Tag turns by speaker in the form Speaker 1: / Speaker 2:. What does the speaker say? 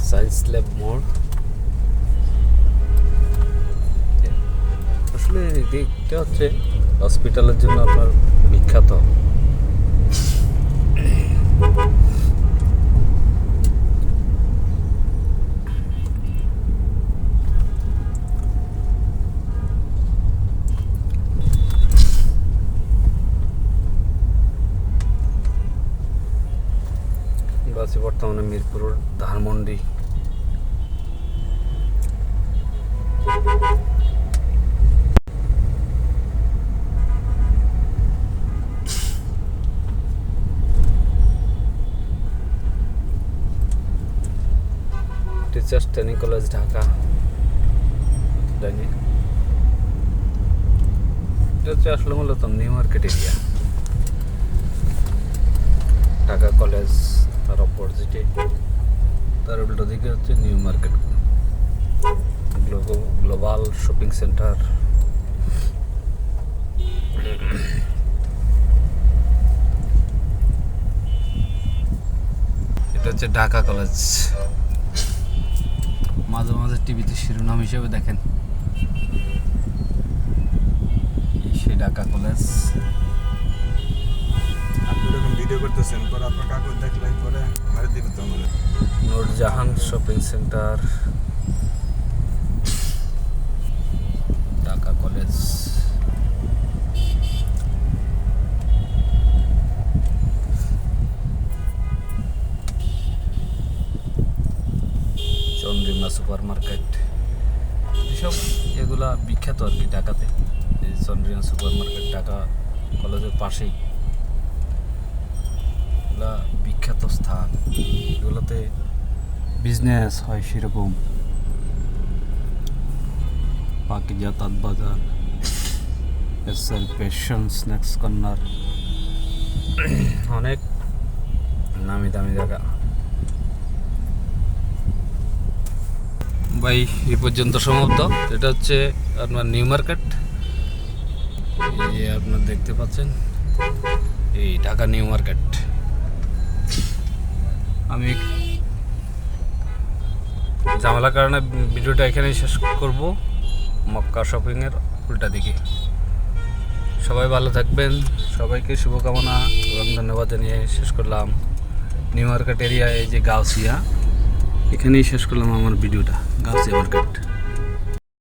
Speaker 1: Science lab মোড়। আসলে দিকটা হচ্ছে হসপিটালের জন্য আপনার বিখ্যাত। আছি বর্তমানে Mirpur Dhanmondi. Teachers training college Dhaka. এটা হচ্ছে আসলে মূলত new market area. Dhaka college তার অপোজিটে, তার উল্টো দিকে হচ্ছে new market global shopping centre. এটা হচ্ছে ঢাকা কলেজ। মাঝে মাঝে টিভিতে শিরোনাম হিসেবে দেখেন সেই ঢাকা কলেজ।
Speaker 2: ভিডিও করতেছেন পরে আপনার কাগজ দেখলে পরে মারি দিবে তো আমাদের।
Speaker 1: Nurjahan shopping centre, Dhaka college. Chandrima super market, এসব এগুলা বিখ্যাত আর কি ঢাকাতে। এই চন্দ্রিমা সুপার মার্কেট ঢাকা কলেজের পাশেই, এগুলা বিখ্যাত স্থান। এগুলোতে বিজনেস হয় সেরকম। পাকিজা তাঁত বাজার, এসএল পেশন স্ন্যাক্স কর্নার, অনেক নামি দামি জায়গা। ভাই এই পর্যন্ত সমাপ্ত। এটা হচ্ছে আপনার নিউ মার্কেট। এই যে আপনার দেখতে পাচ্ছেন এই ঢাকা নিউ মার্কেট। আমি ঝামেলার কারণে ভিডিওটা এখানেই শেষ করব। মক্কা শপিংয়ের উল্টা দিকে। সবাই ভালো থাকবেন, সবাইকে শুভকামনা এবং ধন্যবাদ জানিয়ে শেষ করলাম। নিউ মার্কেট এরিয়া, এই যে গাউসিয়া, এখানেই শেষ করলাম আমার ভিডিওটা। গাউসিয়া মার্কেট।